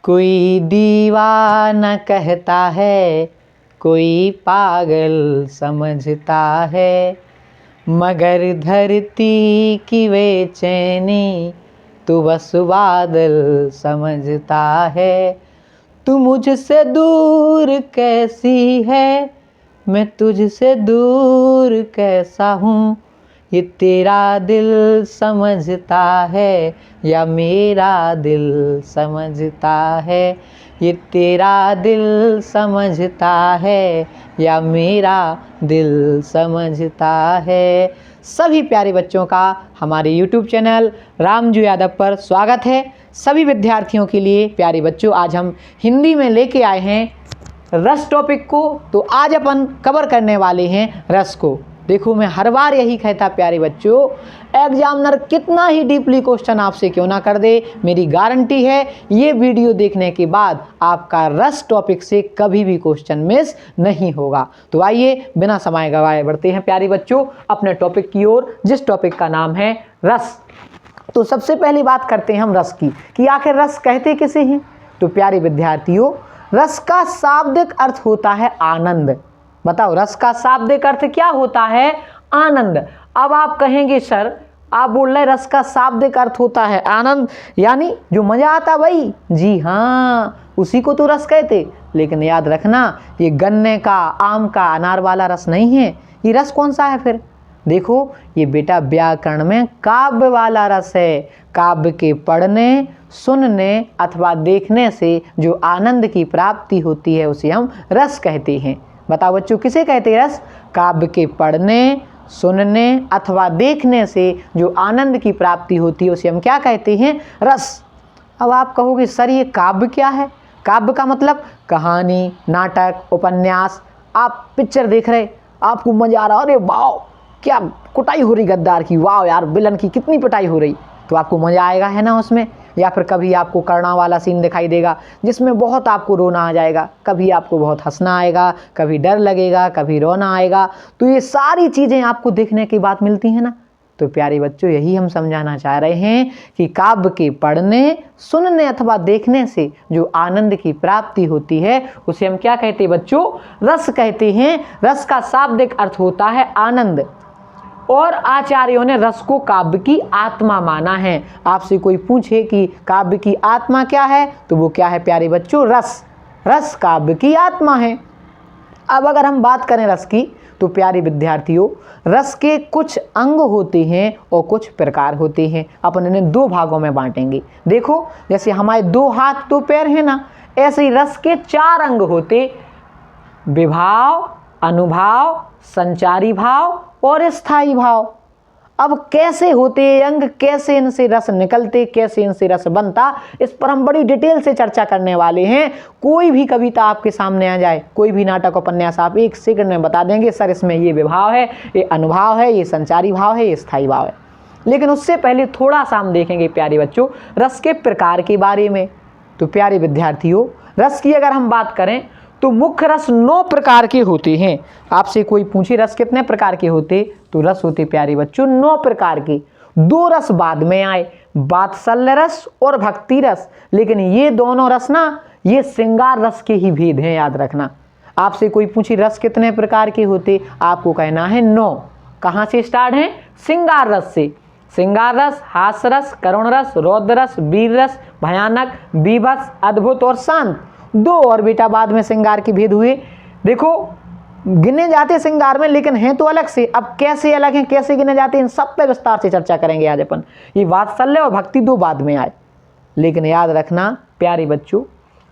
कोई दीवाना कहता है, कोई पागल समझता है, मगर धरती की बेचैनी तू बस बादल समझता है। तू मुझसे दूर कैसी है, मैं तुझसे दूर कैसा हूँ, ये तेरा दिल समझता है या मेरा दिल समझता है, ये तेरा दिल समझता है या मेरा दिल समझता है। सभी प्यारे बच्चों का हमारे YouTube चैनल रामजू यादव पर स्वागत है। सभी विद्यार्थियों के लिए प्यारे बच्चों, आज हम हिंदी में लेके आए हैं रस टॉपिक को। तो आज अपन कवर करने वाले हैं रस को। देखो, मैं हर बार यही कहता प्यारे बच्चों, एग्जामिनर कितना ही डीपली क्वेश्चन आपसे क्यों ना कर दे, मेरी गारंटी है ये वीडियो देखने के बाद आपका रस टॉपिक से कभी भी क्वेश्चन मिस नहीं होगा। तो आइए बिना समय गवाए बढ़ते हैं प्यारे बच्चों अपने टॉपिक की ओर, जिस टॉपिक का नाम है रस। तो सबसे पहली बात करते हैं हम रस की कि आखिर रस कहते किसे हैं। तो प्यारे विद्यार्थियों, रस का शाब्दिक अर्थ होता है आनंद। बताओ, रस का शाब्दिक अर्थ क्या होता है? आनंद। अब आप कहेंगे सर, आप बोल रहे रस का शाब्दिक अर्थ होता है आनंद, यानी जो मजा आता भाई। जी हाँ, उसी को तो रस कहते। लेकिन याद रखना, ये गन्ने का, आम का, अनार वाला रस नहीं है। ये रस कौन सा है फिर? देखो, ये बेटा व्याकरण में काव्य वाला रस है। काव्य के पढ़ने, सुनने अथवा देखने से जो आनंद की प्राप्ति होती है उसे हम रस कहते हैं। बताओ बच्चों, किसे कहते हैं रस? काव्य के पढ़ने, सुनने अथवा देखने से जो आनंद की प्राप्ति होती है उसे हम क्या कहते हैं? रस। अब आप कहोगे सर ये काव्य क्या है? काव्य का मतलब कहानी, नाटक, उपन्यास। आप पिक्चर देख रहे, आपको मजा आ रहा, अरे वाह क्या कुटाई हो रही गद्दार की, वाह यार विलन की कितनी पिटाई हो रही, तो आपको मजा आएगा है ना उसमें। या फिर कभी आपको करुणा वाला सीन दिखाई देगा जिसमें बहुत आपको रोना आ जाएगा, कभी आपको बहुत हंसना आएगा, कभी डर लगेगा, कभी रोना आएगा। तो ये सारी चीज़ें आपको देखने की बात मिलती है ना। तो प्यारे बच्चों, यही हम समझाना चाह रहे हैं कि काव्य के पढ़ने, सुनने अथवा देखने से जो आनंद की प्राप्ति होती है उसे हम क्या कहते हैं बच्चों? रस कहते हैं। रस का शाब्दिक अर्थ होता है आनंद। और आचार्यों ने रस को काव्य की आत्मा माना है। आपसे कोई पूछे कि काव्य की आत्मा क्या है, तो वो क्या है प्यारे बच्चों? रस। रस काव्य की आत्मा है। अब अगर हम बात करें रस की, तो प्यारे विद्यार्थियों, रस के कुछ अंग होते हैं और कुछ प्रकार होते हैं। अपन इन्हें दो भागों में बांटेंगे। देखो, जैसे हमारे दो हाथ दो पैर हैं ना, ऐसे ही रस के चार अंग होते: विभाव, अनुभाव, संचारी भाव और स्थायी भाव। अब कैसे होते ये अंग, कैसे इनसे रस निकलते, कैसे इनसे रस बनता, इस पर हम बड़ी डिटेल से चर्चा करने वाले हैं। कोई भी कविता आपके सामने आ जाए, कोई भी नाटक उपन्यास, आप एक सेकंड में बता देंगे सर इसमें ये विभाव है, ये अनुभाव है, ये संचारी भाव है, ये स्थायी भाव है। लेकिन उससे पहले थोड़ा सा हम देखेंगे प्यारे बच्चों रस के प्रकार के बारे में। तो प्यारे विद्यार्थियों, रस की अगर हम बात करें तो मुख्य रस 9 प्रकार के होते हैं। आपसे कोई पूछे रस कितने प्रकार के होते, तो रस होते प्यारे बच्चों 9 प्रकार के। 2 रस बाद में आए, वात्सल्य रस और भक्ति रस। लेकिन ये दोनों रस ना, ये श्रृंगार रस के ही भेद हैं, याद रखना। आपसे कोई पूछे रस कितने प्रकार के होते, आपको कहना है 9। कहाँ से स्टार्ट है? श्रृंगार रस से। श्रृंगार रस, हास्य रस, करुण रस, रौद्र रस, वीर रस, भयानक, बीभत्स, अद्भुत और शांत। 2 और बेटा बाद में श्रृंगार के भेद हुए। देखो, गिने जाते श्रृंगार में, लेकिन हैं तो अलग से। अब कैसे अलग हैं, कैसे गिने जाते हैं, इन सब पे विस्तार से चर्चा करेंगे आज अपन। ये वात्सल्य और भक्ति 2 बाद में आए। लेकिन याद रखना प्यारे बच्चों,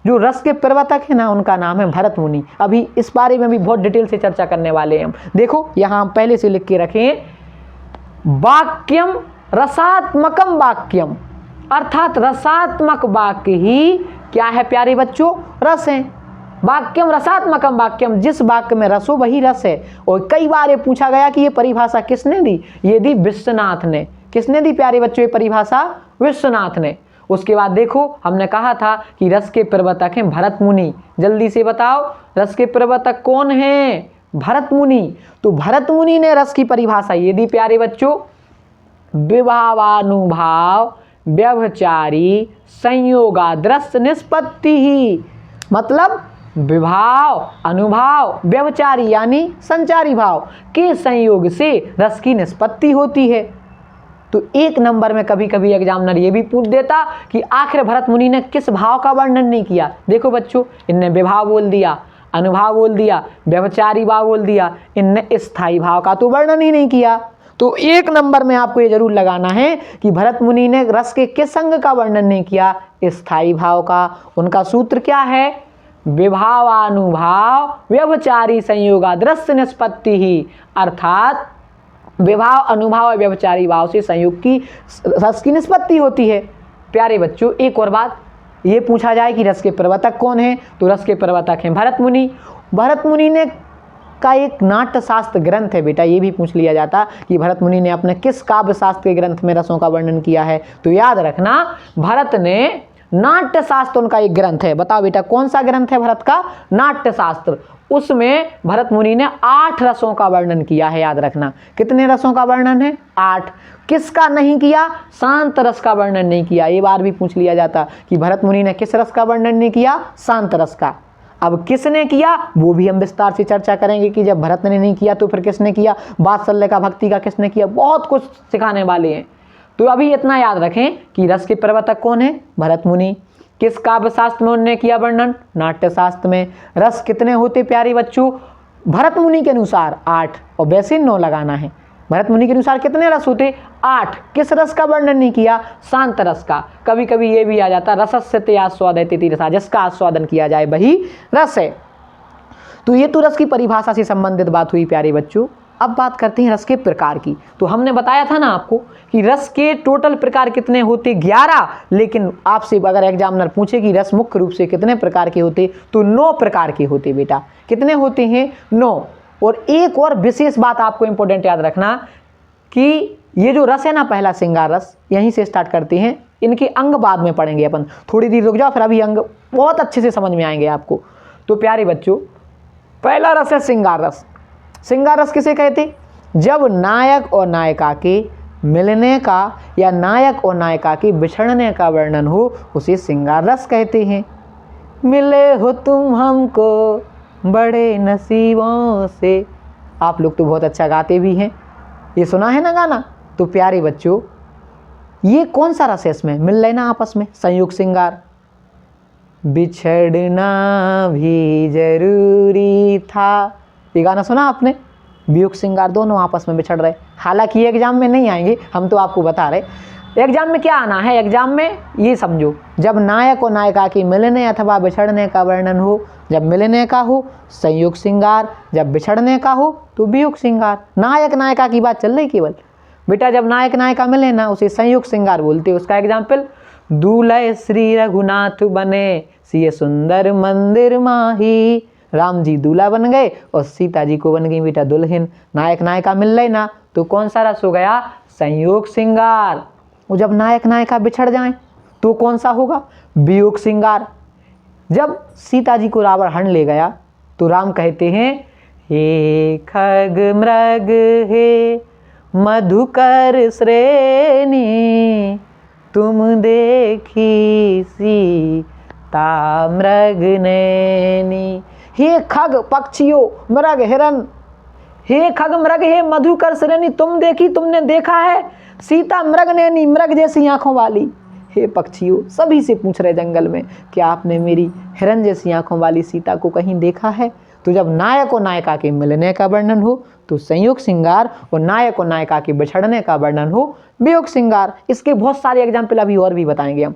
जो रस के प्रवर्तक है ना, उनका नाम है भरत मुनि। अभी इस बारे में भी बहुत डिटेल से चर्चा करने वाले हैं हम। देखो यहाँ हम पहले से लिख के रखे, वाक्यम रसात्मकम वाक्यम, अर्थात रसात्मक वाक्य ही क्या है प्यारे बच्चों? रस है। वाक्यम रसात्मकम वाक्यम, जिस वाक्य में रस हो वही रस है। और कई बार ये पूछा गया कि ये परिभाषा किसने दी? ये दी विश्वनाथ ने। किसने दी प्यारे बच्चों ये परिभाषा? विश्वनाथ ने। उसके बाद देखो, हमने कहा था कि रस के प्रवर्तक हैं भरत मुनि। जल्दी से बताओ रस के प्रवर्तक कौन हैं? भरत मुनि। तो भरत मुनि ने रस की परिभाषा ये दी प्यारे बच्चों, विभावानुभाव व्यभिचारी संयोगाद्रस निष्पत्ति ही, मतलब विभाव अनुभाव व्यभिचारी यानी संचारी भाव के संयोग से रस की निष्पत्ति होती है। तो एक नंबर में कभी कभी एग्जामिनर ये भी पूछ देता कि आखिर भरत मुनि ने किस भाव का वर्णन नहीं किया। देखो बच्चों, इनने विभाव बोल दिया, अनुभाव बोल दिया, व्यभिचारी भाव बोल दिया, इनने स्थायी भाव का तो वर्णन ही नहीं किया। तो एक नंबर में आपको ये जरूर लगाना है कि भरत मुनि ने रस के किस अंग का वर्णन नहीं किया, स्थायी भाव का। उनका सूत्र क्या है, विभावानुभाव व्यभिचारी संयोगाद्रस निष्पत्ति ही, अर्थात विभाव अनुभाव और व्यभिचारी भाव से संयोग की रस की निष्पत्ति होती है। प्यारे बच्चों, एक और बात ये पूछा जाए कि रस के प्रवर्तक कौन है, तो रस के प्रवर्तक हैं भरत मुनि। भरत मुनि ने का एक नाट्य शास्त्र ग्रंथ है बेटा, ये भी पूछ लिया जाता कि भरत मुनि ने अपने किस काव्य शास्त्र के ग्रंथ में रसों का वर्णन किया है। तो याद रखना, भरत ने नाट्य शास्त्र उनका एक ग्रंथ है। बताओ बेटा कौन सा ग्रंथ है भरत का, नाट्य शास्त्र। उसमें भरत मुनि ने 8 रसों का वर्णन किया है। याद रखना, कितने रसों का वर्णन है, 8। किसका नहीं किया, शांत रस का वर्णन नहीं किया। ये बार भी पूछ लिया जाता कि भरत मुनि ने किस रस का वर्णन नहीं किया, शांत रस का। अब किसने किया वो भी हम विस्तार से चर्चा करेंगे कि जब भरत ने नहीं किया तो फिर किसने किया, वात्सल्य का भक्ति का किसने किया, बहुत कुछ सिखाने वाले हैं। तो अभी इतना याद रखें कि रस के प्रवर्तक कौन है, भरत मुनि। किस काव्य शास्त्र में उन्होंने किया वर्णन, नाट्य शास्त्र में। रस कितने होते प्यारे बच्चों, भरत मुनि के अनुसार 8, और वैसे 9 लगाना है। भरत मुनि के अनुसार कितने रस होते, 8। किस रस का वर्णन नहीं किया, शांत रस का। कभी कभी ये भी आ जाता रसस्य आस्वादयति रसा, जिसका आस्वादन किया जाए वही रस है। तो ये तो रस की परिभाषा से संबंधित बात हुई प्यारे बच्चों। अब बात करते हैं रस के प्रकार की। तो हमने बताया था ना आपको कि रस के टोटल प्रकार कितने होते, 11। लेकिन आपसे अगर एग्जामिनर पूछे कि रस मुख्य रूप से कितने प्रकार के होते, तो 9 प्रकार के होते बेटा। कितने होते हैं, 9। और एक और विशेष बात आपको इंपॉर्टेंट याद रखना कि ये जो रस है ना, पहला श्रृंगार रस, यहीं से स्टार्ट करते हैं। इनके अंग बाद में पढ़ेंगे अपन, थोड़ी देर रुक जाओ, फिर अभी अंग बहुत अच्छे से समझ में आएंगे आपको। तो प्यारे बच्चों, पहला रस है श्रृंगार रस। श्रृंगार रस किसे कहते, जब नायक और नायिका के मिलने का या नायक और नायिका के बिछड़ने का वर्णन हो, उसे श्रृंगार रस कहते हैं। मिले हो तुम हमको बड़े नसीबों से, आप लोग तो बहुत अच्छा गाते भी हैं, ये सुना है ना गाना। तो प्यारे बच्चों, ये कौन सा रस है, इसमें मिल लेना आपस में, संयोग श्रृंगार। बिछड़ना भी जरूरी था, ये गाना सुना आपने, वियोग श्रृंगार दोनों आपस में बिछड़ रहे। हालांकि एग्जाम में नहीं आएंगे, हम तो आपको बता रहे। एग्जाम में क्या आना है, एग्जाम में ये समझो, जब नायक और नायिका के मिलने अथवा बिछड़ने का वर्णन हो, जब मिलने का हो संयोग श्रृंगार, जब बिछड़ने का हो तो वियोग श्रृंगार। नायक नायिका की बात चल रही केवल बेटा, जब नायक नायिका मिले ना उसे संयोग श्रृंगार बोलते। उसका एग्जाम्पल, दूल्हे श्री रघुनाथ बने सिय सुंदर मंदिर माही। राम जी दूल्हा बन गए और सीता जी को बन गई बेटा दुल्हन। नायक नायिका मिल रहे ना, तो कौन सा रस हो गया, संयोग श्रृंगार। और जब नायक नायिका बिछड़ जाएं तो कौन सा होगा, वियोग श्रृंगार। जब सीता जी को रावण हरण ले गया तो राम कहते हैं, हे खग मृग हे मधुकर श्रेणी, तुम देखी सीता मृग नैनी। हे खग पक्षियों, मृग हिरन, हे खग मृग हे मधुकर श्रेणी, तुम देखी, तुमने देखा है सीता मृग नैनी, मृग जैसी आंखों वाली। हे पक्षियों, सभी से पूछ रहे जंगल में, क्या आपने मेरी हिरन जैसी आंखों वाली सीता को कहीं देखा है। तो जब नायक और नायिका के मिलने का वर्णन हो तो संयोग श्रृंगार, और नायक और नायिका के बिछड़ने का वर्णन हो वियोग श्रृंगार। इसके बहुत सारे एग्जाम्पल अभी और भी बताएंगे हम।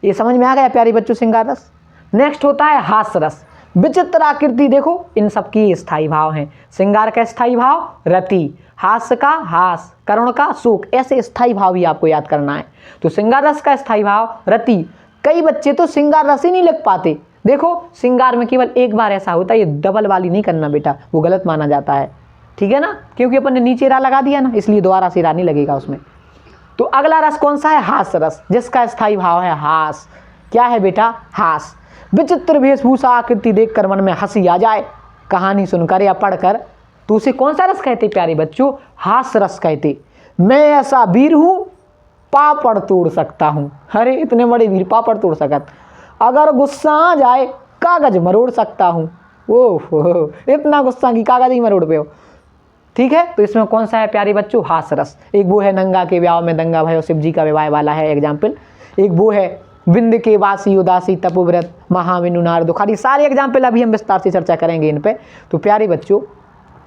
ये समझ में आ गया प्यारे बच्चों श्रृंगार रस। नेक्स्ट होता है हास्य रस। विचित्र आकृति, देखो इन सबकी स्थायी भाव हैं। श्रृंगार का स्थायी भाव रति, हास्य का हास, करुण का शोक, ऐसे स्थायी भाव ही आपको याद करना है। तो श्रृंगार रस का स्थायी भाव रति। कई बच्चे तो श्रृंगार रस ही नहीं लिख पाते। देखो श्रृंगार में केवल एक बार ऐसा होता है, ये डबल वाली नहीं करना बेटा, वो गलत माना जाता है, ठीक है ना, क्योंकि अपन ने नीचे रा लगा दिया ना, इसलिए दोबारा से रा नहीं लगेगा उसमें। तो अगला रस कौन सा है, हास्य रस, जिसका स्थायी भाव है हास। क्या है बेटा, हास। विचित्र वेशभूषा आकृति देखकर मन में हंसी आ जाए, कहानी सुनकर या पढ़कर, तो उसे कौन सा रस कहते प्यारे बच्चों, हास्य रस कहते। मैं ऐसा वीर हूं पापड़ तोड़ सकता हूँ। अरे इतने बड़े वीर पापड़ तोड़ सकत। अगर गुस्सा आ जाए कागज मरोड़ सकता हूँ। ओह, इतना गुस्सा की कागज ही मरोड़ पे हो। ठीक है, तो इसमें कौन सा है प्यारे बच्चों? हास रस। एक वो है नंगा के ब्याह में दंगा भयो, शिव जी का विवाह वाला है एग्जाम्पल। एक वो है बिंद के वासी उदासी तपोव्रत महाविनु नार दुखारी। सारे एग्जाम्पल अभी हम विस्तार से चर्चा करेंगे इन पे। तो प्यारे बच्चों,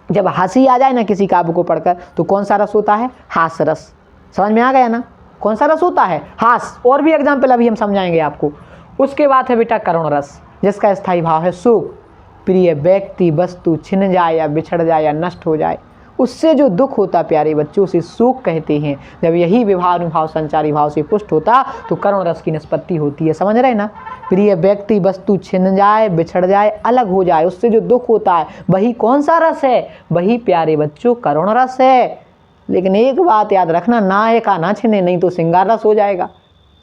जब हंसी आ जाए ना किसी काव्य को पढ़कर तो कौन सा रस होता है? हास रस। समझ में आ गया ना? कौन सा रस होता है? हास। और भी एग्जाम्पल अभी हम समझाएंगे आपको। उसके बाद है बेटा करुण रस, जिसका स्थायी भाव है सुख। प्रिय व्यक्ति वस्तु छिन जाए या बिछड़ जाए या नष्ट हो जाए, उससे जो दुख होता प्यारे बच्चों उसे सुख कहते हैं। जब यही विभानुभाव संचारी भाव से पुष्ट होता तो करुण रस की निष्पत्ति होती है। समझ रहे ना? प्रिय व्यक्ति वस्तु छिन जाए बिछड़ जाए अलग हो जाए, उससे जो दुख होता है वही कौन सा रस है? वही प्यारे बच्चों करुण रस है। लेकिन एक बात याद रखना, नायक का ना छिने, नहीं तो श्रृंगार रस हो जाएगा।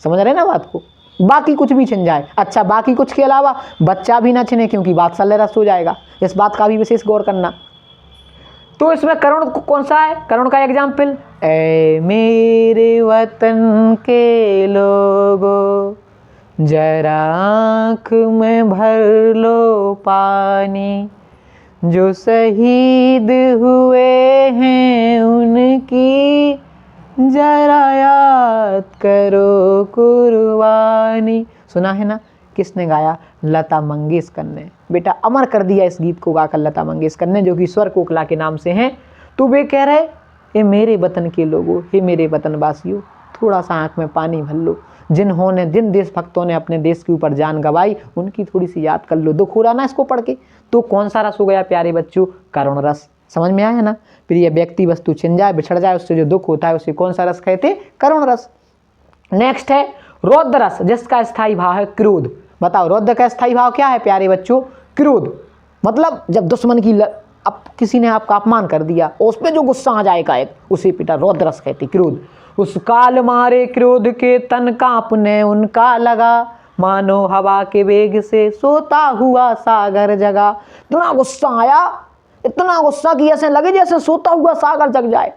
समझ रहे ना बात को? बाकी कुछ भी छिन जाए, अच्छा बाकी कुछ के अलावा बच्चा भी ना छिने, क्योंकि वात्सल्य रस हो जाएगा। इस बात का भी विशेष गौर करना। तो इसमें करुण कौन सा है? करुण का एग्जाम्पल, ऐ मेरे वतन के लोगों जरा आँख में भर लो पानी, जो शहीद हुए हैं उनकी जरा याद करो कुर्बानी। सुना है ना? किसने गाया? लता मंगेशकर ने। बेटा अमर कर दिया इस गीत को गाकर लता मंगेशकर ने, जो कि स्वर कोकिला के नाम से हैं। तो वे कह रहे, हे मेरे वतन के लोगों, हे मेरे वतनवासियों, थोड़ा सा आँख में पानी भर लो। जिन देशभक्तों ने अपने देश के ऊपर जान गंवाई उनकी थोड़ी सी याद कर लो। दुख हो रहा ना इसको पढ़ के? तो कौन सा रस हो गया प्यारे बच्चों? करुण रस। समझ में आया ना? प्रिय व्यक्ति वस्तु छिन जाए बिछड़ जाए, उससे जो दुख होता है उसे कौन सा रस कहते? करुण रस। नेक्स्ट है रौद्र रस, जिसका स्थायी भाव है क्रोध। बताओ रौद्र का स्थायी भाव क्या है प्यारे बच्चों? क्रोध। मतलब जब दुश्मन की अब किसी ने आपका अपमान कर दिया और उस पर जो गुस्सा आ जाएगा एक, उसे बेटा रौद्र रस कहते, क्रोध। उस काल मारे क्रोध के तन कांपने उनका लगा, मानो हवा के वेग से सोता हुआ सागर जगा। इतना गुस्सा आया, इतना गुस्सा कि ऐसे लगे जैसे सोता हुआ सागर जग जाए।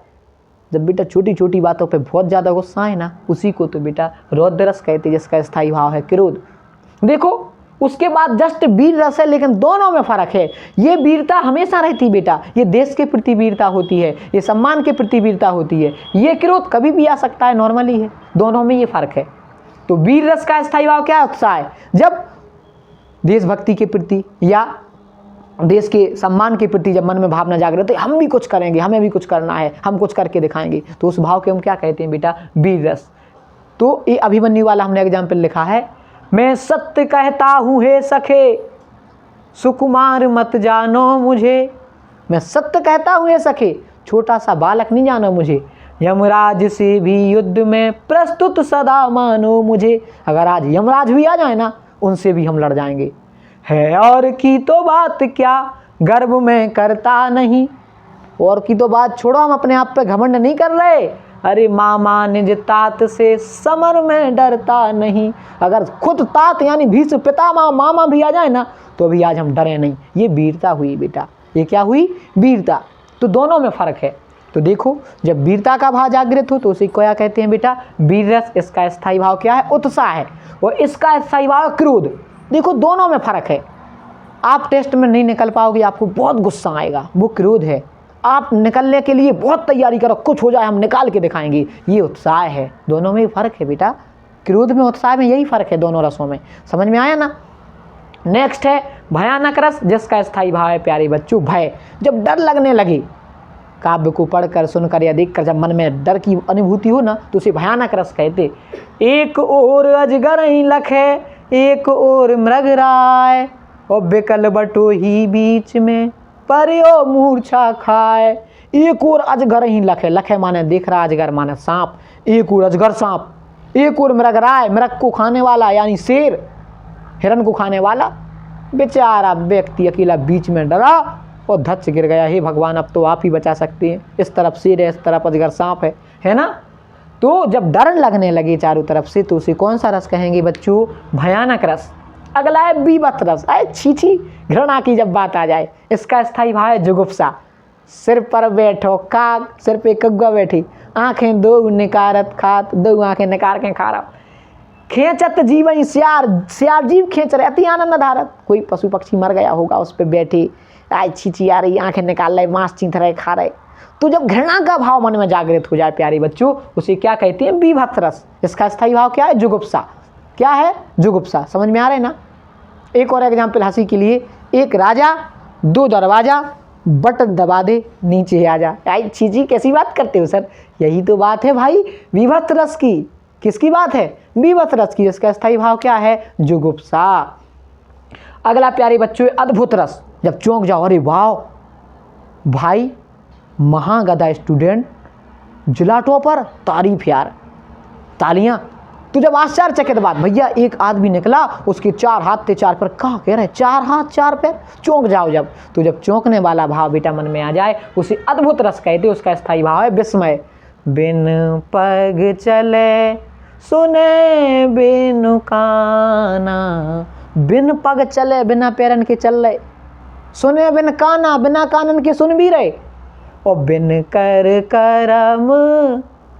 जब बेटा छोटी छोटी बातों पे बहुत ज़्यादा गुस्सा है ना, उसी को तो बेटा रौद्र रस कहते, जिसका स्थायी भाव है क्रोध। देखो उसके बाद जस्ट वीर रस है, लेकिन दोनों में फर्क है। ये वीरता हमेशा रहती बेटा, ये देश के प्रति वीरता होती है, ये सम्मान के प्रति वीरता होती है। ये क्रोध कभी भी आ सकता है, नॉर्मली है। दोनों में ये फर्क है। तो वीर रस का स्थायी भाव क्या? उत्साह है। जब देशभक्ति के प्रति या देश के सम्मान के प्रति जब मन में भावना जागृत है, हम भी कुछ करेंगे, हमें भी कुछ करना है, हम कुछ करके दिखाएंगे, तो उस भाव के हम क्या कहते हैं बेटा? वीर रस। तो ये अभिमन्यु वाला हमने एग्जाम्पल लिखा है, मैं सत्य कहता हूँ हे सखे, सुकुमार मत जानो मुझे। मैं सत्य कहता हूँ हे सखे, छोटा सा बालक नहीं जानो मुझे। यमराज से भी युद्ध में प्रस्तुत सदा मानो मुझे। अगर आज यमराज भी आ जाए ना, उनसे भी हम लड़ जाएंगे। है और की तो बात क्या, गर्व में करता नहीं। और की तो बात छोड़ो, हम अपने आप पे घमंड नहीं कर रहे। अरे मामा निज तात से समर में डरता नहीं। अगर खुद तात यानी भीष्म पितामह मामा भी आ जाए ना, तो भी आज हम डरे नहीं। ये वीरता हुई बेटा। ये क्या हुई? वीरता। तो दोनों में फर्क है। तो देखो, जब वीरता का भाव जागृत हो तो उसे क्या कहते हैं बेटा? वीर रस। इसका स्थायी भाव क्या है? उत्साह है। और इसका स्थायी भाव क्रोध। देखो दोनों में फर्क है। आप टेस्ट में नहीं निकल पाओगे, आपको बहुत गुस्सा आएगा, वो क्रोध है। आप निकलने के लिए बहुत तैयारी करो, कुछ हो जाए हम निकाल के दिखाएंगे, ये उत्साह है। दोनों में फर्क है बेटा, क्रोध में उत्साह में यही फर्क है दोनों रसों में। समझ में आया ना? नेक्स्ट है भयानक रस, जिसका स्थायी भाव है प्यारे बच्चों भय। जब डर लगने लगे, काव्य को पढ़कर सुनकर या देखकर जब मन में डर की अनुभूति हो ना, तो उसे भयानक रस कहते। एक ओर अजगर ही लखे, एक ओर मृगराय, और बिकल बटो ही बीच में परियो मूर्छा खाए। एक और अजगर ही लखे, लखे माने देख रहा, अजगर माने सांप। एक और अजगर सांप, एक और मृगराय, मृग को खाने वाला यानी शेर, हिरण को खाने वाला। बेचारा व्यक्ति अकेला बीच में डरा और धच गिर गया। हे भगवान, अब तो आप ही बचा सकते हैं। इस तरफ शेर है, इस तरफ अजगर सांप है ना? तो जब डर लगने लगे चारों तरफ से, तो उसे कौन सा रस कहेंगे बच्चों? भयानक रस। अगला है बीभत्स रस। अरे छी छी, घृणा की जब बात आ जाए, इसका स्थायी भाव है जुगुप्सा। सिर पर बैठो काग, सिर पे कौआ बैठी, आंखें दो निकारत खात, दो आंखें निकार के खा रहा। खेचत जीवन सियार, सियार जीव खेच रहे अति आनंद धारत। कोई पशु पक्षी मर गया होगा, उस पर बैठे आय छींची आ रही, आंखें निकाल रहे, मांस चींथ रहे, खा रहे। तो जब घृणा का भाव मन में जागृत हो जाए प्यारे बच्चों, उसे क्या कहते हैं? बीभत्स रस। इसका स्थायी भाव क्या है? जुगुप्सा। क्या है? जुगुप्सा। समझ में आ रहे ना? एक और एग्जाम्पल हंसी के लिए, एक राजा दो दरवाजा, बटन दबा दे नीचे आ जा। आई चीजी कैसी बात करते हो सर? यही तो बात है भाई विभत्स रस की। किसकी बात है? विभत्स रस की। इसका स्थायी भाव क्या है? जुगुप्सा। अगला प्यारे बच्चों अद्भुत रस। जब चौंक जाओ, अरे वाह भाई महागधा स्टूडेंट, जिला टॉपर, तारीफ यार, तालियां। तो जब आश्चर्यचकित बात, भैया एक आदमी निकला, उसके 4 हाथ थे 4 पैर। कहाँ कह रहे 4 हाथ 4 पैर? चौंक जाओ जब। तो जब चौंकने वाला भाव बेटा मन में आ जाए, उसे अद्भुत रस कहते। उसका स्थायी भाव है विस्मय। बिन पग चले सुने बिनु काना, बिन पग चले बिना पैरन के चल रहे, सुने बिन काना बिना कानन के सुन भी रहे, और बिन कर करम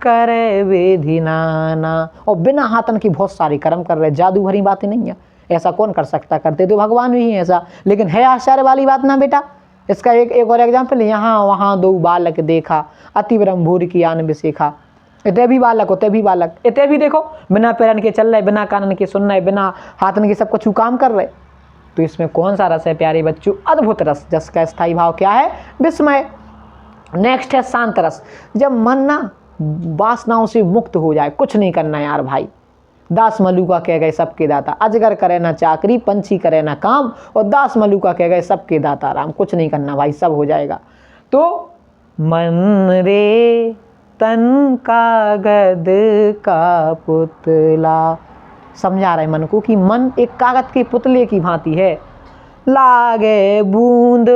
करे विधि नाना, और बिना हाथन की बहुत सारी कर्म कर रहे। जादू भरी बातें नहीं है, ऐसा कौन कर सकता? करते तो भगवान भी है ऐसा। लेकिन है आश्चर्य वाली बात ना बेटा। इसका एक और एग्जाम्पल, यहाँ वहाँ दो बालक देखा, अति ब्रह्मभूर की आन बिसेखा। इतने भी बालक होते भी बालक, इतने भी देखो बिना पैरन के चल रहे, बिना कानन के सुन रहे, बिना हाथन के सब कुछ काम कर रहे। तो इसमें कौन सा रस है प्यारे बच्चों? अद्भुत रस, जिसका स्थायी भाव क्या है? विस्मय। नेक्स्ट है शांत रस। जब मन ना वासनाओं से मुक्त हो जाए, कुछ नहीं करना यार भाई। दास मलुका कह गए सबके दाता, अजगर करे ना चाकरी, पंछी करे ना काम, और दास मलुका कह गए सबके दाता राम। कुछ नहीं करना भाई, सब हो जाएगा। तो मन रे तन का गद का पुतला, समझा रहे मन को कि मन एक कागज के पुतले की भांति है। लागे बूंद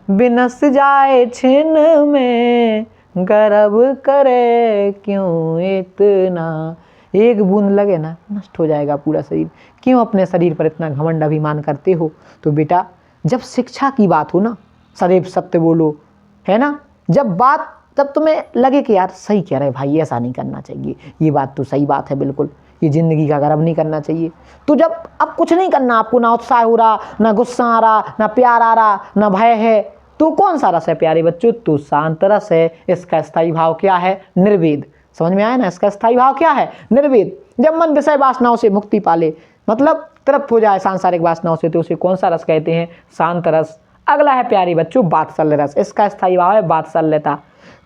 बिनस जाए छिन में, गर्व करे क्यों इतना। एक बूंद लगे ना, नष्ट हो जाएगा पूरा शरीर। क्यों अपने शरीर पर इतना घमंड अभिमान करते हो? तो बेटा जब शिक्षा की बात हो ना, सदैव सत्य बोलो, है ना। जब तुम्हें लगे कि यार सही कह रहे भाई, ऐसा नहीं करना चाहिए, ये बात तो सही बात है बिल्कुल, ये ज़िंदगी का गर्व नहीं करना चाहिए। तो जब अब कुछ नहीं करना, आपको ना उत्साह हो रहा, ना गुस्सा आ रहा, ना प्यार आ रहा, ना भय है, तो कौन सा रस है प्यारे बच्चों? तो शांत रस है। इसका स्थायी भाव क्या है? निर्वेद। समझ में आया ना? इसका स्थायी भाव क्या है? निर्वेद। जब मन विषय वासनाओं से मुक्ति पाले, मतलब तृप्त हो जाए सांसारिक वासनाओं से, तो उसे कौन सा रस कहते हैं? शांत रस। अगला है प्यारे बच्चों वात्सल्य रस। इसका स्थायी भाव है वात्सल्यता।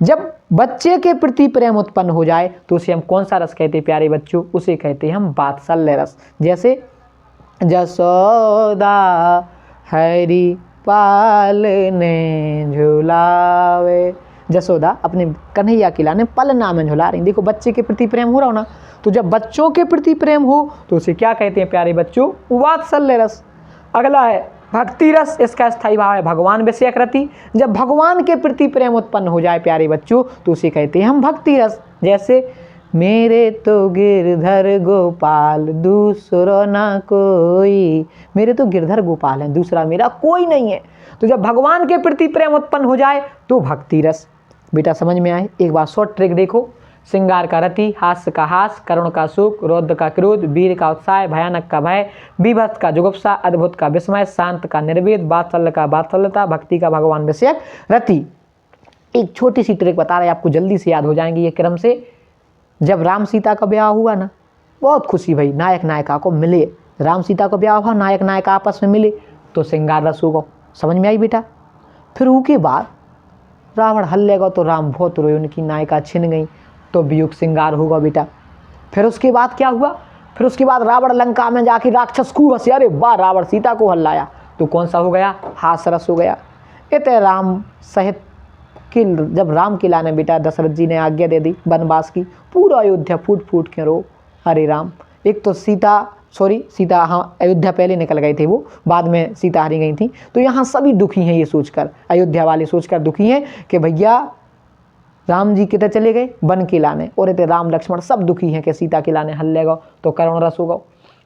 जब बच्चे के प्रति प्रेम उत्पन्न हो जाए, तो उसे हम कौन सा रस कहते हैं प्यारे बच्चों? उसे कहते हैं हम वात्सल्य रस। जैसे जसोदा हरि पालने झुलावे, जसोदा अपने कन्हैया के लाने पलना में झुला रही। देखो बच्चे के प्रति प्रेम हो रहा हो ना, तो जब बच्चों के प्रति प्रेम हो तो उसे क्या कहते हैं प्यारे बच्चों? वात्सल्य रस। अगला है भक्ति रस। इसका स्थायी भाव है भगवान विषयक रति। जब भगवान के प्रति प्रेम उत्पन्न हो जाए प्यारे बच्चों, तो उसे कहते हैं हम भक्ति रस। जैसे मेरे तो गिरधर गोपाल दूसरो ना कोई, मेरे तो गिरधर गोपाल हैं, दूसरा मेरा कोई नहीं है। तो जब भगवान के प्रति प्रेम उत्पन्न हो जाए तो भक्ति रस। बेटा समझ में आए? एक बार शॉर्ट ट्रिक देखो। श्रृंगार का रति, हास्य का हास, करुण का सुख, रौद्र का क्रोध, वीर का उत्साह, भयानक का भय, बीभत्स का जुगुप्सा, अद्भुत का विस्मय, शांत का निर्वेद, वात्सल्य का वात्सल्यता, भक्ति का भगवान विषयक रति। एक छोटी सी ट्रिक बता रहे, आपको जल्दी से याद हो जाएंगे ये क्रम से। जब राम सीता का ब्याह हुआ ना, बहुत खुशी भई, नायक नायिका को मिले। राम सीता का ब्याह हुआ, नायक नायिका आपस में मिले, तो श्रृंगार रस होगा। समझ में आई बेटा? फिर उसके बाद रावण हल्लेगा तो राम बहुत रोए, उनकी नायिका छिन गई, तो वियोग श्रृंगार होगा बेटा। फिर उसके बाद क्या हुआ? फिर उसके बाद रावण लंका में जाके राक्षस खूब हंसे, अरे वाह रावण सीता को हल्लाया, तो कौन सा हो गया? हास रस हो गया। इतने राम सहित कि जब राम के लाने बेटा दशरथ जी ने आज्ञा दे दी वनवास की, पूरा अयोध्या फूट फूट के रो। हरे राम, एक तो सीता हाँ अयोध्या पहले निकल गए थे, वो बाद में सीता हारी गई थी। तो यहाँ सभी दुखी हैं ये सोचकर, अयोध्या वाले सोचकर दुखी हैं कि भैया राम जी कितने चले गए वन के लाने, और इतने राम लक्ष्मण सब दुखी हैं कि सीता के लाने हल्लेगा तो करुण रस होगा।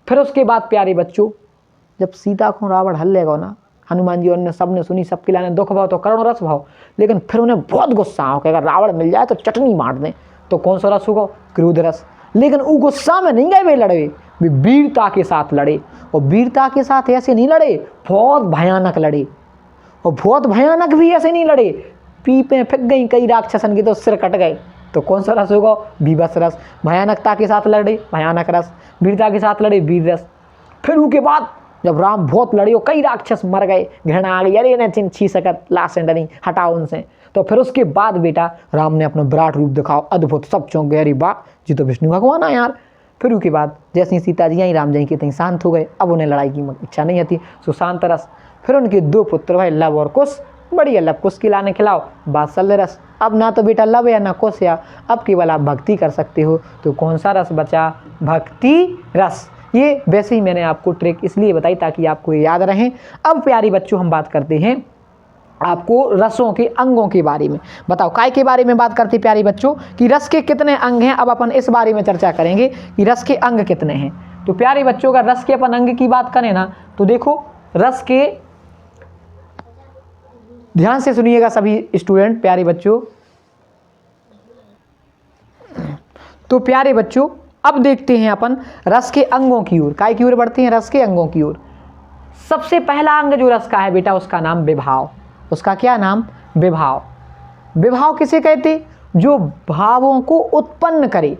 फिर उसके बाद प्यारे बच्चों, जब सीता को रावण हल्लेगा ना, हनुमान जी और ने सबने सुनी, सबके लाने दुख भाव तो करुण रस भाव, लेकिन फिर उन्हें बहुत गुस्सा आओ कि अगर रावण मिल जाए तो चटनी मार दें। तो कौन सा रस होगा? क्रोध रस। लेकिन वो गुस्सा में नहीं गए वे लड़े, वे वीरता के साथ लड़े। और वीरता के साथ ऐसे नहीं लड़े, बहुत भयानक लड़े। और बहुत भयानक भी ऐसे नहीं लड़े, पीपें फेंक गई कई राक्षसन के तो सिर कट गए। तो कौन सा रस होगा? बीभत्स रस। भयानकता के साथ लड़े भयानक रस, वीरता के साथ लड़े वीर रस। फिर उसके बाद जब राम बहुत लड़े और कई राक्षस मर गए, घृणा आ गई, अरे न चिन छी सकत लाश डरी, हटाओ उनसे। तो फिर उसके बाद बेटा राम ने अपना विराट रूप दिखाओ, अद्भुत, सब चौंक गए, अरे वाह जी तो विष्णु भगवान है यार। फिर उसके बाद जैसे सीता जी आई, राम जी के तहीं शांत हो गए, अब उन्हें लड़ाई की इच्छा नहीं आती, सुशांत रस। फिर उनके 2 पुत्र भाई लव और कुश, बढ़िया, लव कुश की लाने खिलाओ, वात्सल्य रस। अब ना तो बेटा लव या ना कुश या, अब केवल आप भक्ति कर सकते हो। तो कौन सा रस बचा? भक्ति रस। ये वैसे ही मैंने आपको ट्रिक इसलिए बताई ताकि आपको याद रहे। अब प्यारे बच्चों हम बात करते हैं आपको रसों के अंगों के बारे में। बताओ काय के बारे में बात करते प्यारे बच्चों कि रस के कितने अंग हैं। अब अपन इस बारे में चर्चा करेंगे कि रस के अंग कितने हैं। तो प्यारे बच्चों का रस के अपन अंग की बात करें ना, तो देखो रस के, ध्यान से सुनिएगा सभी स्टूडेंट प्यारे बच्चों। तो प्यारे बच्चों अब देखते हैं अपन रस के अंगों की ओर। काय की ओर बढ़ते हैं? रस के अंगों की ओर। सबसे पहला अंग जो रस का है बेटा, उसका नाम विभाव। उसका क्या नाम? विभाव। विभाव किसे कहते? जो भावों को उत्पन्न करे।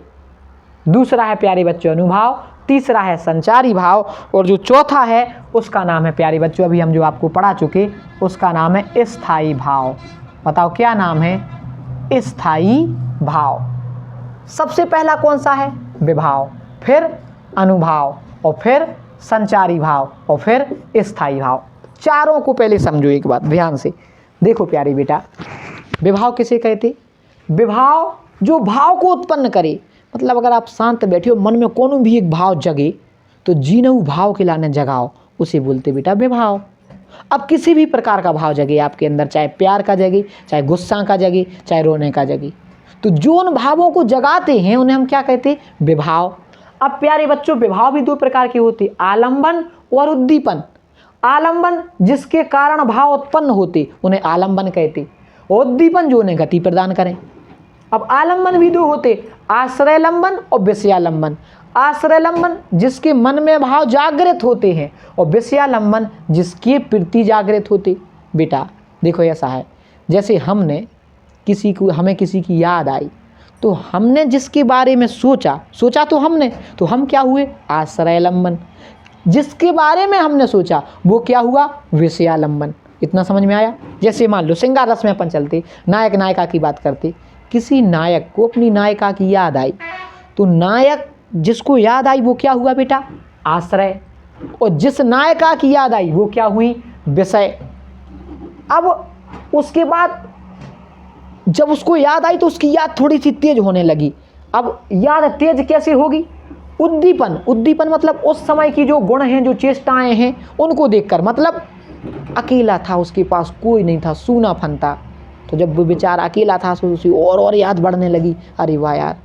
दूसरा है प्यारे बच्चों अनुभाव, तीसरा है संचारी भाव, और जो चौथा है उसका नाम है प्यारे बच्चों, अभी हम जो आपको पढ़ा चुके, उसका नाम है स्थायी भाव। बताओ क्या नाम है? स्थायी भाव। सबसे पहला कौन सा है? विभाव, फिर अनुभाव, और फिर संचारी भाव, और फिर स्थायी भाव। चारों को पहले समझो एक बात ध्यान से। देखो प्यारे बेटा, विभाव किसे कहते? विभाव जो भाव को उत्पन्न करे। मतलब अगर आप शांत बैठे हो, मन में कोनो भी एक भाव जगे, तो जीनऊ भाव के लाने जगाओ, उसे बोलते बेटा विभाव। अब किसी भी प्रकार का भाव जगे आपके अंदर, चाहे प्यार का जगे, चाहे गुस्सा का जगे, चाहे रोने का जगे, तो जो उन भावों को जगाते हैं उन्हें हम क्या कहते? विभाव। अब प्यारे बच्चों विभाव भी 2 प्रकार के होते, आलंबन और उद्दीपन। आलंबन जिसके कारण भाव उत्पन्न होते उन्हें आलंबन कहते, उद्दीपन जो उन्हें गति प्रदान करें। अब आलंबन भी 2 होते, आश्रयलंबन और विषयालंबन। आश्रयलंबन जिसके मन में भाव जागृत होते हैं, और विषयालंबन जिसके प्रति जागृत होते। बेटा देखो ऐसा है, जैसे हमें किसी की याद आई, तो हमने जिसके बारे में सोचा तो हमने, तो हम क्या हुए? आश्रयलंबन। जिसके बारे में हमने सोचा वो क्या हुआ? विषयालंबन। इतना समझ में आया? जैसे मान लो श्रृंगार रस में अपन चलते, नायक नायिका की बात करते, किसी नायक को अपनी नायिका की याद आई, तो नायक जिसको याद आई वो क्या हुआ बेटा? आश्रय। और जिस नायिका की याद आई वो क्या हुई? विषय। अब उसके बाद जब उसको याद आई तो उसकी याद थोड़ी सी तेज होने लगी। अब याद तेज कैसे होगी? उद्दीपन। उद्दीपन मतलब उस समय की जो गुण हैं, जो चेष्टाएं हैं, उनको देखकर। मतलब अकेला था, उसके पास कोई नहीं था, सूना फन था, तो जब वो बेचारा अकेला था तो उसे और याद बढ़ने लगी। अरे वाह यार,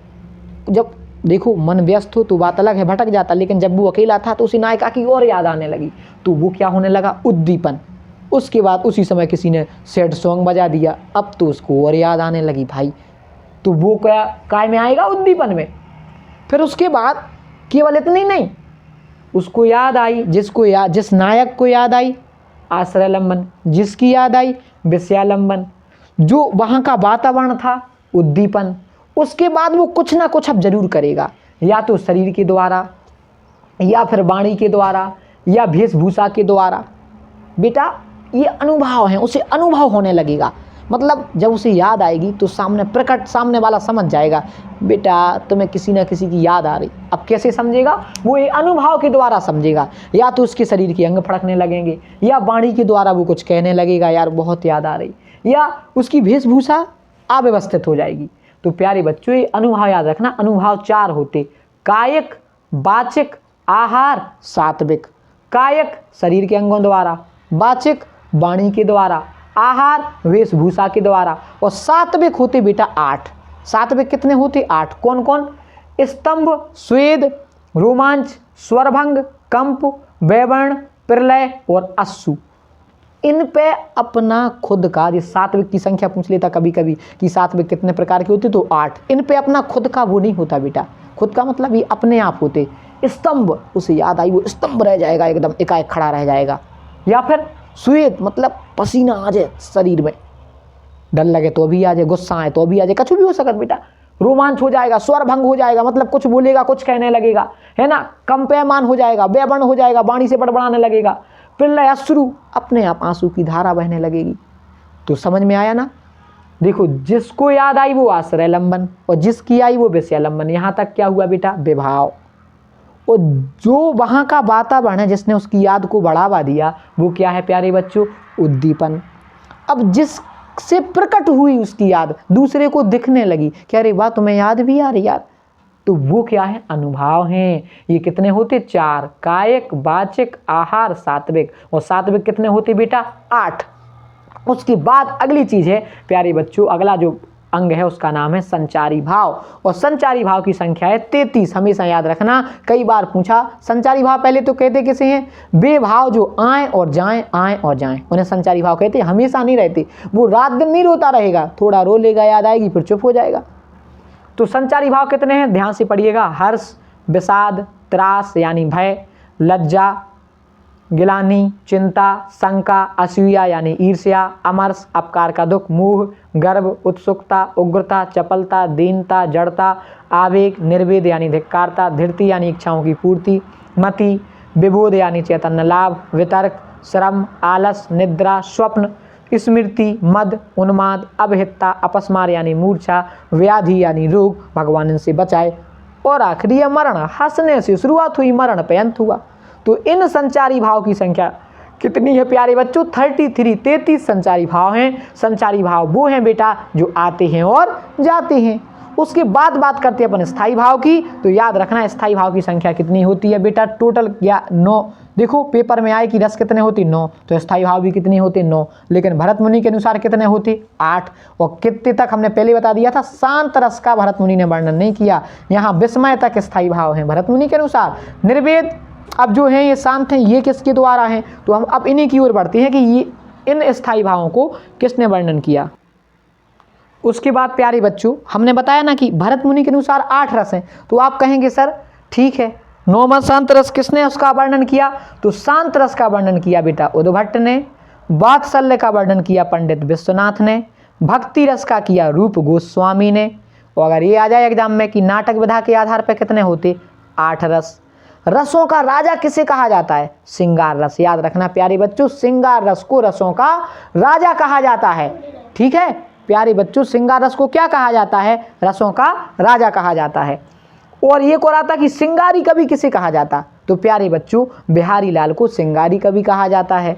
जब देखो मन व्यस्त हो तो बात अलग है, भटक जाता, लेकिन जब वो अकेला था तो उसी नायिका की और याद आने लगी, तो वो क्या होने लगा? उद्दीपन। उसके बाद उसी समय किसी ने सैड सॉन्ग बजा दिया, अब तो उसको और याद आने लगी भाई, तो वो क्या काय में आएगा? उद्दीपन में। फिर उसके बाद केवल इतनी नहीं, उसको याद आई, जिस नायक को याद आई आश्रयलंबन, जिसकी याद आई विषयालंबन, जो वहाँ का वातावरण था उद्दीपन। उसके बाद वो कुछ ना कुछ अब जरूर करेगा, या तो शरीर के द्वारा, या फिर वाणी के द्वारा, या वेशभूषा के द्वारा। बेटा ये अनुभव है, उसे अनुभव होने लगेगा। मतलब जब उसे याद आएगी तो सामने वाला समझ जाएगा बेटा तुम्हें किसी न किसी की याद आ रही। अब कैसे समझेगा? वो ये अनुभव के द्वारा समझेगा, या तो उसके शरीर के अंग फड़कने लगेंगे, या वाणी के द्वारा वो कुछ कहने लगेगा यार बहुत याद आ रही, या उसकी वेशभूषा अव्यवस्थित हो जाएगी। तो प्यारे बच्चों ये अनुभव याद रखना, अनुभव 4 होते, कायिक, वाचिक, आहार, सात्विक। कायिक शरीर के अंगों द्वारा, वाचिक वाणी के द्वारा, आहार वेशभूषा के द्वारा, और सात्विक होते बेटा 8। सात्विक कितने होते? 8। कौन कौन? स्तंभ, स्वेद, रोमांच, स्वरभंग, कंप, वैवर्ण, प्रलय और अश्रु। इन पे अपना खुद का, जिस सात्विक की संख्या पूछ लेता कभी कभी कि सात्विक कितने प्रकार के होते, तो 8। इन पे अपना खुद का वो नहीं होता बेटा, खुद का मतलब ये अपने आप होते। स्तंभ, उसे याद आई, वो स्तंभ रह जाएगा, एकदम एकाएक खड़ा रह जाएगा। या फिर श्वेत, मतलब पसीना आ जाए शरीर में, डर लगे तो भी आ जाए, गुस्सा आए तो भी आ जाए, कुछ भी हो सकता बेटा। रोमांच हो जाएगा, स्वर भंग हो जाएगा, मतलब कुछ बोलेगा कुछ कहने लगेगा, है ना, कंपेयमान हो जाएगा, बेवर्ण हो जाएगा, वाणी से बड़बड़ाने लगेगा, फिर अश्रु, अपने आप आंसू की धारा बहने लगेगी। तो समझ में आया ना। देखो, जिसको याद आई वो आश्रय लंबन, और जिसकी आई वो विषय लंबन। यहाँ तक क्या हुआ बेटा, विभाव। और जो वहाँ का वातावरण है जिसने उसकी याद को बढ़ावा दिया, वो क्या है प्यारे बच्चों, उद्दीपन। अब जिससे प्रकट हुई उसकी याद, दूसरे को दिखने लगी कि अरे वाह तुम्हें याद भी आ रही यार, तो वो क्या है, अनुभव हैं। ये कितने होते, 4, कायिक, वाचिक, आहार, सात्विक। और सात्विक कितने होते बेटा, 8। उसके बाद अगली चीज है प्यारे बच्चों, अगला जो अंग है उसका नाम है संचारी भाव। और संचारी भाव की संख्या है 33। हमेशा याद रखना, कई बार पूछा। संचारी भाव पहले तो कहते किसे हैं, वे भाव जो आए और जाएं, आए और जाएं, उन्हें संचारी भाव कहते हैं। हमेशा नहीं रहते, वो रात दिन नहीं रोता रहेगा, थोड़ा रो लेगा, याद आएगी, फिर चुप हो जाएगा। तो संचारी भाव कितने हैं, ध्यान से पढ़िएगा। हर्ष, विषाद, त्रास यानी भय, लज्जा, गिलानी, चिंता, शंका, असूया यानी ईर्ष्या, अमर्ष, अपकार का दुख, मोह, गर्व, उत्सुकता, उग्रता, चपलता, दीनता, जड़ता, आवेग, निर्वेद यानी धिक्कारता, धृति यानी इच्छाओं की पूर्ति, मति, विबोध यानी चैतन्य लाभ, वितर्क, श्रम, आलस, निद्रा, स्वप्न, स्मृति, मद, उन्माद, अभिहितता, अपस्मार यानी मूर्छा, व्याधि यानी रोग, भगवान इनसे बचाए। और आखिरी है मरण। हंसने से शुरुआत हुई, मरण पे अंत हुआ। तो इन संचारी भाव की संख्या कितनी है प्यारे बच्चों, 33 संचारी भाव हैं। संचारी भाव वो हैं बेटा जो आते हैं और जाते हैं। उसके बाद बात करते हैं अपन स्थायी भाव की। तो याद रखना स्थायी भाव की संख्या कितनी होती है बेटा, टोटल या 9। देखो पेपर में आए कि रस कितने होते, 9, तो स्थायी भाव भी कितनी होते, 9। लेकिन भरत मुनि के अनुसार कितने होते, 8। और कितने तक हमने पहले बता दिया था, शांत रस का भरत मुनि ने वर्णन नहीं किया। यहाँ विस्मय तक स्थायी भाव हैं भरत मुनि के अनुसार। निर्वेद अब जो है ये शांत हैं, ये किसके द्वारा हैं, तो हम अब इन्हीं की ओर बढ़ते हैं कि ये इन स्थायी भावों को किसने वर्णन किया। उसके बाद प्यारे बच्चों हमने बताया ना कि भरत मुनि के अनुसार 8 रस हैं। तो आप कहेंगे सर ठीक है, 9वां शांत रस किसने उसका वर्णन किया, तो शांत रस का वर्णन किया बेटा उद्भट ने, वात्सल्य का वर्णन किया पंडित विश्वनाथ ने, भक्ति रस का किया रूप गोस्वामी ने। और अगर ये आ जाए एग्जाम में कि नाटक विधा के आधार पर कितने होते, 8 रस। रसों का राजा किसे कहा जाता है, श्रृंगार रस। याद रखना प्यारे बच्चों, श्रृंगार रस को रसों का राजा कहा जाता है। ठीक है प्यारे बच्चों, श्रृंगार रस को क्या कहा जाता है, रसों का राजा कहा जाता है। और ये को रहा था कि श्रृंगारी कवि किसे कहा जाता, तो प्यारे बच्चों बिहारी लाल को श्रृंगारी कवि कहा जाता है।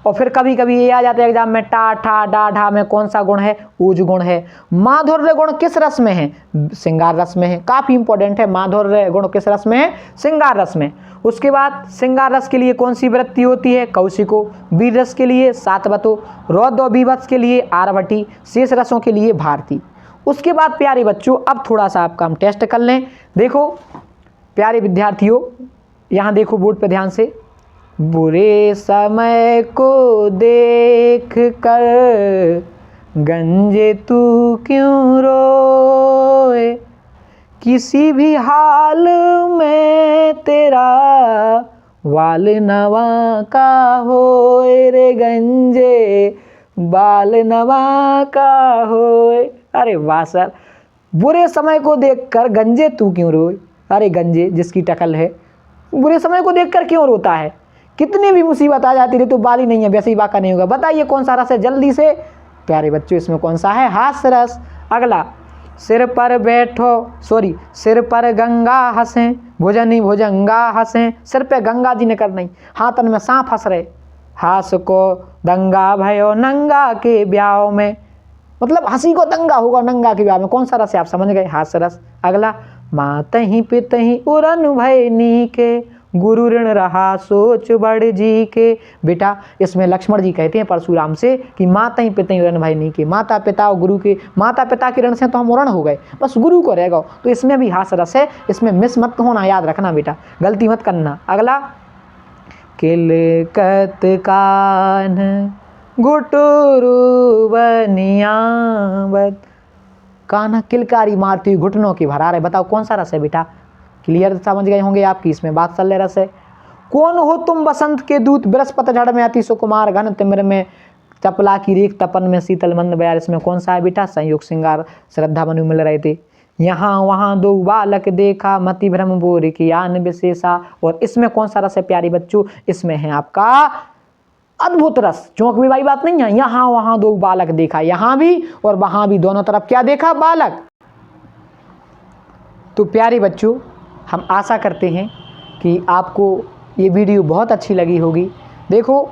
और फिर कभी कभी ये आ जाता है एग्जाम में, टा ठा डा ढा में कौन सा गुण है, ऊज गुण है। माधुर्य गुण किस रस में है, श्रृंगार रस में है। काफी इंपॉर्टेंट है, माधुर्य गुण किस रस में है, श्रृंगार रस में। उसके बाद श्रृंगार रस के लिए कौन सी वृत्ति होती है, कौशिको। वीर रस के लिए सातवतो, रौद्र और बीभत्स के लिए आरभटी, शेष रसों के लिए भारती। उसके बाद प्यारे बच्चों अब थोड़ा सा आपका हम टेस्ट कर लें। देखो प्यारे विद्यार्थियों, यहाँ देखो बोर्ड पे ध्यान से। बुरे समय को देख कर गंजे तू क्यों रोए, किसी भी हाल में तेरा वाल नवा का होए रे गंजे, बाल नवा का होए। अरे वाह सर, बुरे समय को देखकर गंजे तू क्यों रोए। अरे गंजे जिसकी टकल है, बुरे समय को देखकर क्यों रोता है, कितनी भी मुसीबत आ जाती रही तो बाली नहीं है, वैसे ही वाका नहीं होगा। बताइए कौन सा रस है जल्दी से प्यारे बच्चों, इसमें कौन सा है, हास्य रस। अगला, सिर पर सिर पर गंगा हंसें, भुजनी भुजंगा हंसें। सिर पे गंगा जी ने कर नहीं, हाथन में सांप हंस रहे। हास को दंगा भयो नंगा के ब्याह में, मतलब हंसी को दंगा होगा नंगा के ब्याह में। कौन सा रस है आप समझ गए, हास्य रस। अगला, माँ तहीं पितहीं उरन भय नी के, गुरु ऋण रहा सोच बड़ जी के। बेटा इसमें लक्ष्मण जी कहते हैं परशुराम से कि माता ही पिता ऋण भाई नहीं के, माता पिता और गुरु के, माता पिता के ऋण से तो हम ऋण हो गए, बस गुरु को रह गए। तो इसमें भी हास रस है, इसमें मिस मत होना, याद रखना बेटा, गलती मत करना। अगला, किलकत कान घुटुरु बनियावत। कान्हा किलकारी मारती हुई घुटनों की भरा रहे। बताओ कौन सा रस है बेटा? क्लियर समझ गए होंगे आप कि इसमें वात्सल्य रस है। कौन हो तुम बसंत के दूत, बृहस्पति झड़ में अति सुकुमार, घन तिमिर में चपला की रेख, तपन में शीतल मंद बयार। इसमें कौन सा है बेटा? संयोग श्रृंगार श्रद्धा मनु मिल रहे थे। यहाँ वहाँ दो बालक देखा, मति भ्रम बोर की आन विशेषा। और इसमें कौन सा रस है प्यारे बच्चों? इसमें है आपका अद्भुत रस। चौंक भी भाई बात नहीं है। यहाँ वहाँ दो बालक देखा, यहाँ भी और वहाँ भी, दोनों तरफ क्या देखा? बालक। तो प्यारे बच्चों, हम आशा करते हैं कि आपको ये वीडियो बहुत अच्छी लगी होगी। देखो,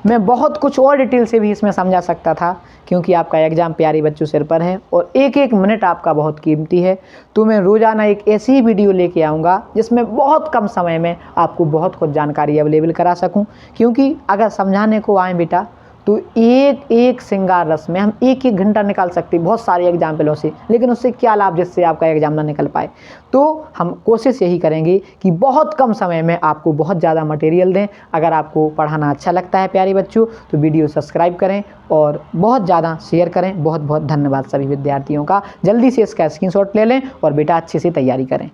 मैं बहुत कुछ और डिटेल से भी इसमें समझा सकता था, क्योंकि आपका एग्ज़ाम प्यारे बच्चों सिर पर है और एक एक मिनट आपका बहुत कीमती है। तो मैं रोज़ाना एक ऐसी ही वीडियो लेके आऊँगा जिसमें बहुत कम समय में आपको बहुत कुछ जानकारी अवेलेबल करा सकूँ। क्योंकि अगर समझाने को आए बेटा, तो एक एक श्रृंगार रस में हम एक एक घंटा निकाल सकते हैं बहुत सारे एग्जाम्पलों से, लेकिन उससे क्या लाभ जिससे आपका एग्जाम ना निकल पाए। तो हम कोशिश यही करेंगे कि बहुत कम समय में आपको बहुत ज़्यादा मटेरियल दें। अगर आपको पढ़ाना अच्छा लगता है प्यारे बच्चों, तो वीडियो सब्सक्राइब करें और बहुत ज़्यादा शेयर करें। बहुत बहुत धन्यवाद सभी विद्यार्थियों का। जल्दी से इसका स्क्रीनशॉट ले लें और बेटा अच्छे से तैयारी करें।